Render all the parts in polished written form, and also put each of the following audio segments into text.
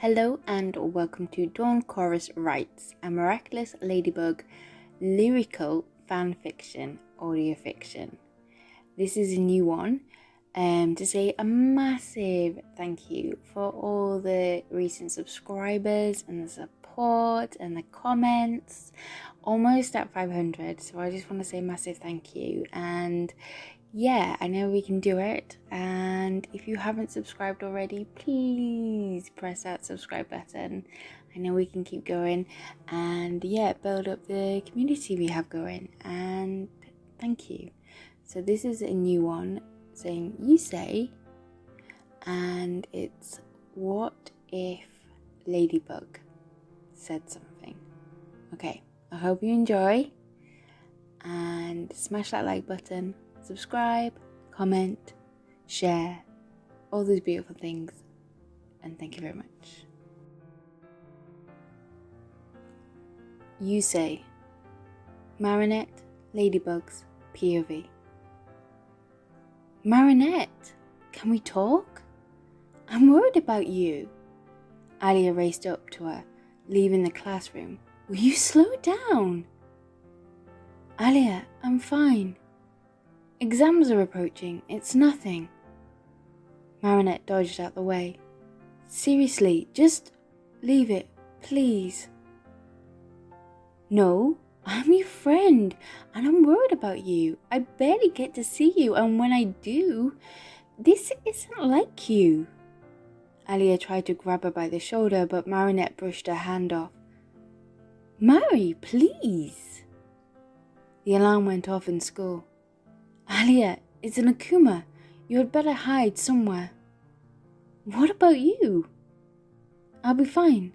Hello and welcome to Dawn Chorus Writes, a Miraculous Ladybug lyrical fanfiction audiofiction. This is a new one to say a massive thank you for all the recent subscribers and the support and the comments. Almost at 500, so I just want to say a massive thank you. And yeah, I know we can do it, and if you haven't subscribed already, please press that subscribe button. I know we can keep going and build up the community we have going, and thank you. So this is a new one saying you say, and it's what if Ladybug said something. Okay, I hope you enjoy, and smash that like button, subscribe, comment, share, all those beautiful things, and thank you very much. You say, Marinette, Ladybug's POV. Marinette, can we talk? I'm worried about you. Alya raced up to her, leaving the classroom. Will you slow down? Alya, I'm fine. Exams are approaching, it's nothing. Marinette dodged out the way. Seriously, just leave it, please. No, I'm your friend, and I'm worried about you. I barely get to see you, and when I do, this isn't like you. Alya tried to grab her by the shoulder, but Marinette brushed her hand off. Mari, please. The alarm went off in school. Alya, it's an Akuma. You had better hide somewhere. What about you? I'll be fine.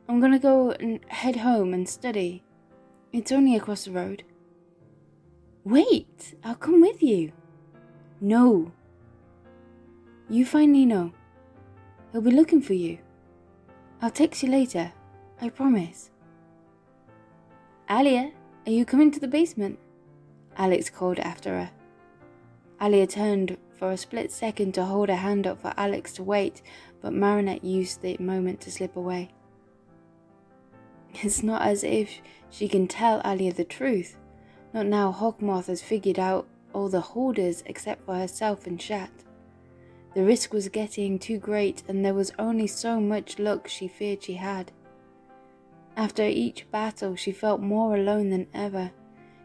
I'm gonna go and head home and study. It's only across the road. Wait, I'll come with you. No. You find Nino. He'll be looking for you. I'll text you later. I promise. Alya, are you coming to the basement? Alex called after her. Alya turned for a split second to hold her hand up for Alex to wait, but Marinette used the moment to slip away. It's not as if she can tell Alya the truth. Not now Hawkmoth has figured out all the holders except for herself and Chat. The risk was getting too great, and there was only so much luck she feared she had. After each battle, she felt more alone than ever.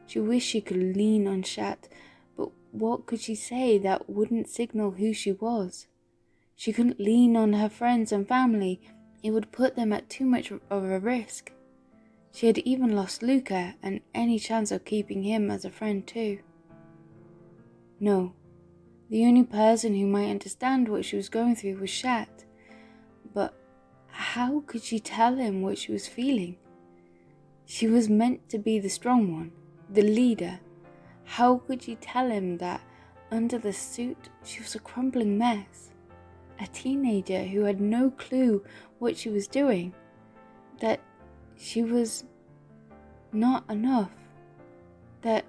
She wished she could lean on Chat, but what could she say that wouldn't signal who she was? She couldn't lean on her friends and family. It would put them at too much of a risk. She had even lost Luca and any chance of keeping him as a friend too. No, the only person who might understand what she was going through was Chat. But how could she tell him what she was feeling? She was meant to be the strong one, the leader. How could she tell him that under the suit she was a crumbling mess? A teenager who had no clue what she was doing. That she was not enough. That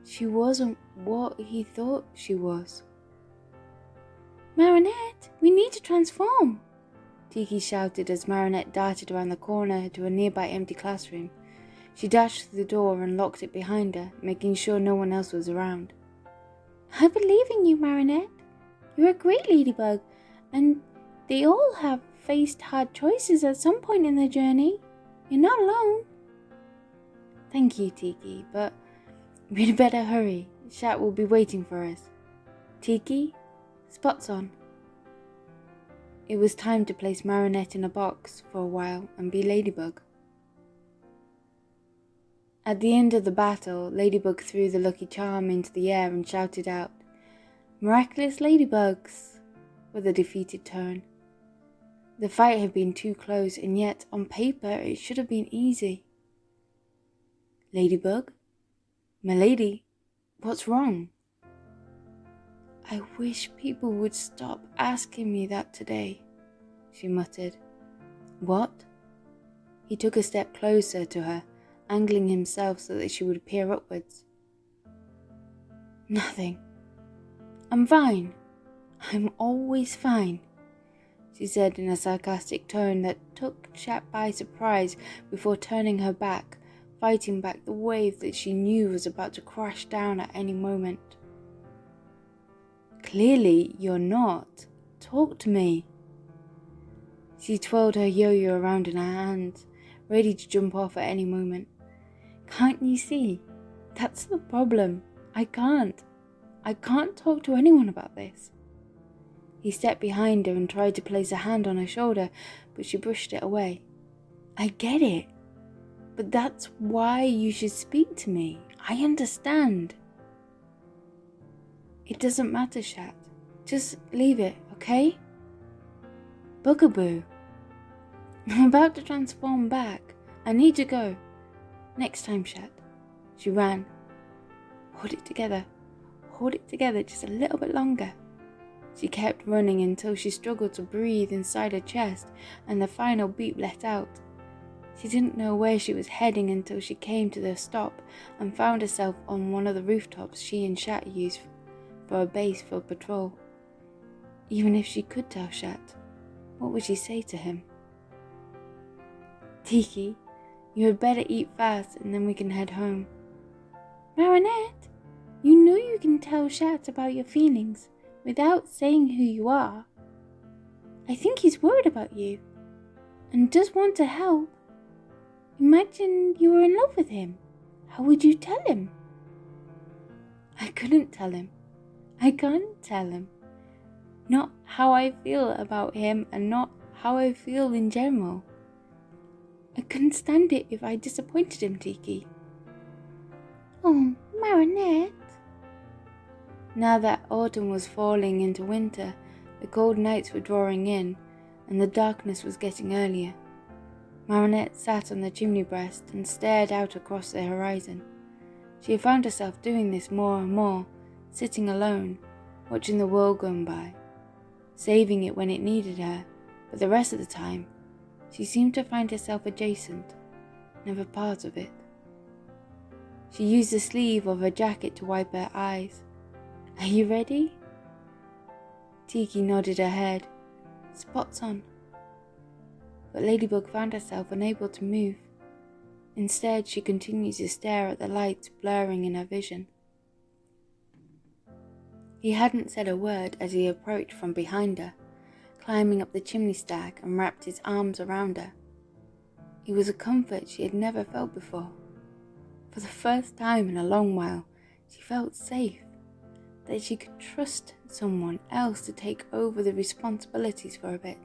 she wasn't what he thought she was. Marinette, we need to transform, Tiki shouted as Marinette darted around the corner to a nearby empty classroom. She dashed through the door and locked it behind her, making sure no one else was around. I believe in you, Marinette. You're a great ladybug, and they all have faced hard choices at some point in their journey. You're not alone. Thank you, Tiki, but we'd better hurry. Chat will be waiting for us. Tiki, spots on. It was time to place Marinette in a box for a while and be Ladybug. At the end of the battle, Ladybug threw the lucky charm into the air and shouted out, Miraculous Ladybugs, with a defeated tone. The fight had been too close, and yet, on paper, it should have been easy. Ladybug? M'lady, what's wrong? I wish people would stop asking me that today, she muttered. What? He took a step closer to her, angling himself so that she would peer upwards. Nothing. I'm fine. I'm always fine. she said in a sarcastic tone that took Chat by surprise before turning her back, fighting back the wave that she knew was about to crash down at any moment. Clearly, you're not. Talk to me. She twirled her yo-yo around in her hands, ready to jump off at any moment. Can't you see? That's the problem. I can't talk to anyone about this. He stepped behind her and tried to place a hand on her shoulder, but she brushed it away. I get it, but that's why you should speak to me. I understand. It doesn't matter, Chat. Just leave it, okay? Bugaboo. I'm about to transform back. I need to go. Next time, Chat. She ran. Hold it together. Hold it together just a little bit longer. She kept running until she struggled to breathe inside her chest and the final beep let out. She didn't know where she was heading until she came to the stop and found herself on one of the rooftops she and Chat used for a base for patrol. Even if she could tell Chat, what would she say to him? Tiki, you had better eat fast and then we can head home. Marinette, you know you can tell Chat about your feelings without saying who you are. I think he's worried about you and does want to help. Imagine you were in love with him. How would you tell him? I couldn't tell him. I can't tell him. Not how I feel about him and not how I feel in general. I couldn't stand it if I disappointed him, Tiki. Oh, Marinette. Now that autumn was falling into winter, the cold nights were drawing in, and the darkness was getting earlier. Marinette sat on the chimney breast and stared out across the horizon. She had found herself doing this more and more, sitting alone, watching the world go by, saving it when it needed her, but the rest of the time, she seemed to find herself adjacent, never part of it. She used the sleeve of her jacket to wipe her eyes. Are you ready? Tiki nodded her head. Spots on. But Ladybug found herself unable to move. Instead, she continued to stare at the lights blurring in her vision. He hadn't said a word as he approached from behind her, climbing up the chimney stack and wrapped his arms around her. It was a comfort she had never felt before. For the first time in a long while, she felt safe, that she could trust someone else to take over the responsibilities for a bit.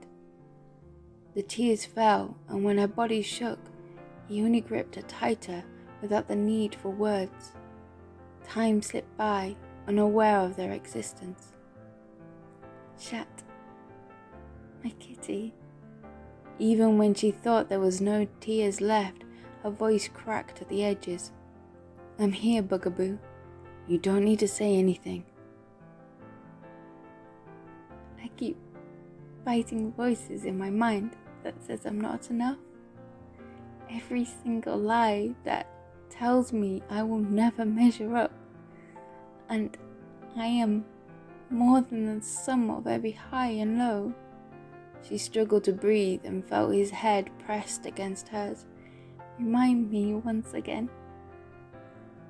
The tears fell, and when her body shook, he only gripped her tighter without the need for words. Time slipped by, unaware of their existence. Chat, my kitty. Even when she thought there was no tears left, her voice cracked at the edges. I'm here, Bugaboo. You don't need to say anything. I keep fighting voices in my mind that says I'm not enough. Every single lie that tells me I will never measure up. And I am more than the sum of every high and low. She struggled to breathe and felt his head pressed against hers. Remind me once again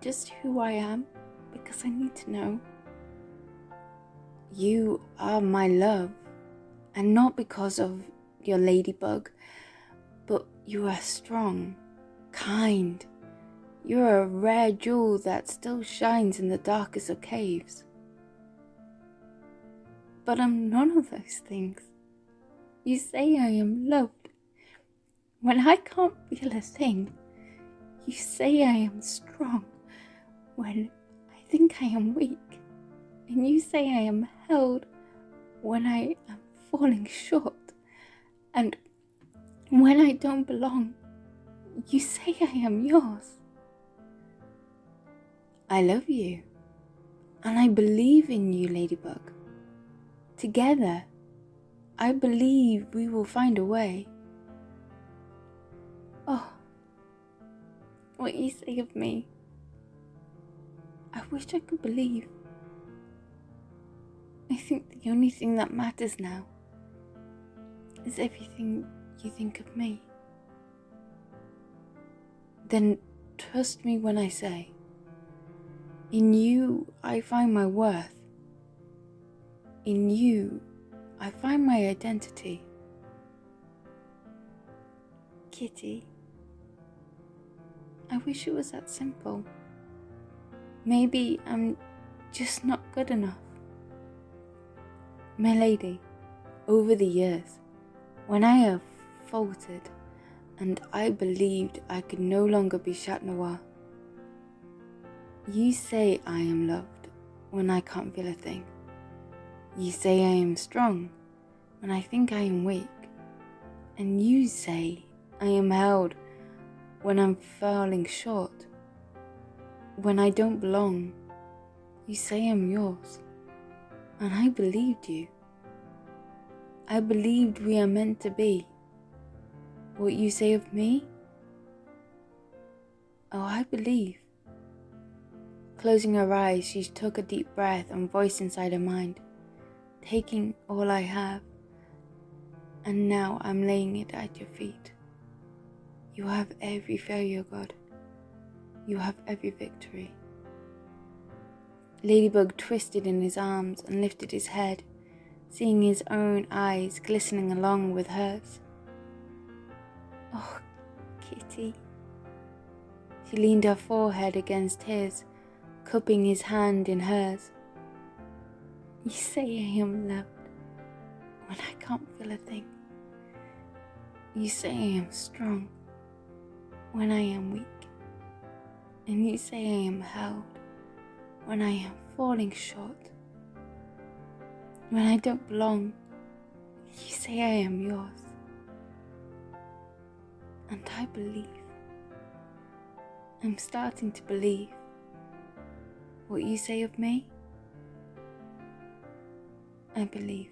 just who I am, because I need to know. You are my love, and not because of your ladybug, but you are strong, kind. You're a rare jewel that still shines in the darkest of caves. But I'm none of those things. You say I am loved, when I can't feel a thing. You say I am strong, when I think I am weak. And you say I am held, when I am falling short. And when I don't belong, you say I am yours. I love you, and I believe in you, Ladybug. Together, I believe we will find a way. Oh, what you say of me. I wish I could believe. I think the only thing that matters now is everything you think of me? Then trust me when I say, in you I find my worth. In you I find my identity. Kitty, I wish it was that simple. Maybe I'm just not good enough. My lady, over the years, when I have faltered and I believed I could no longer be Chat Noir, you say I am loved when I can't feel a thing. You say I am strong when I think I am weak. And you say I am held when I'm falling short. When I don't belong, you say I'm yours. And I believed you. I believed we are meant to be. What you say of me? Oh, I believe. Closing her eyes, she took a deep breath and voiced inside her mind, taking all I have, and now I'm laying it at your feet. You have every failure, God. You have every victory. Ladybug twisted in his arms and lifted his head, seeing his own eyes glistening along with hers. Oh, Kitty. She leaned her forehead against his, cupping his hand in hers. You say I am loved when I can't feel a thing. You say I am strong when I am weak. And you say I am held when I am falling short. When I don't belong, you say I am yours. And I believe. I'm starting to believe what you say of me. I believe.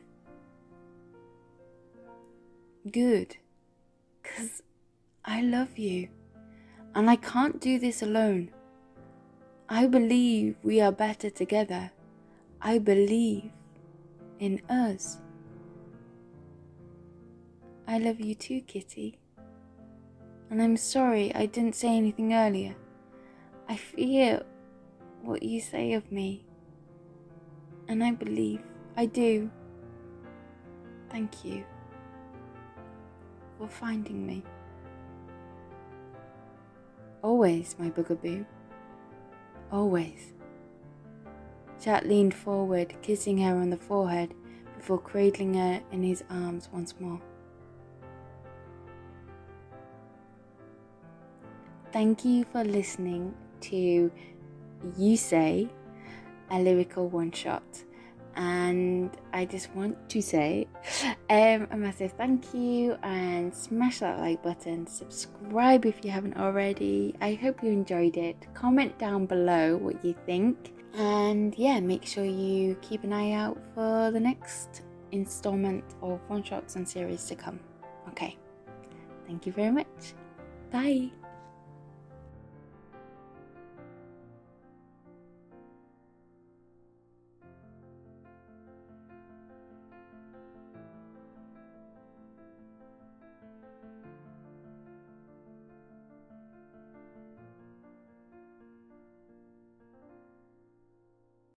Good, 'cause I love you, and I can't do this alone. I believe we are better together. I believe in us. I love you too, Kitty. And I'm sorry I didn't say anything earlier. I feel what you say of me. And I believe, I do. Thank you for finding me. Always, my bugaboo. Always. Chat leaned forward, kissing her on the forehead before cradling her in his arms once more. Thank you for listening to You Say, a lyrical one-shot. And I just want to say a massive thank you, and smash that like button, subscribe if you haven't already. I hope you enjoyed it. Comment down below what you think, and yeah, make sure you keep an eye out for the next installment of one shots and series to come. Okay, thank you very much. Bye.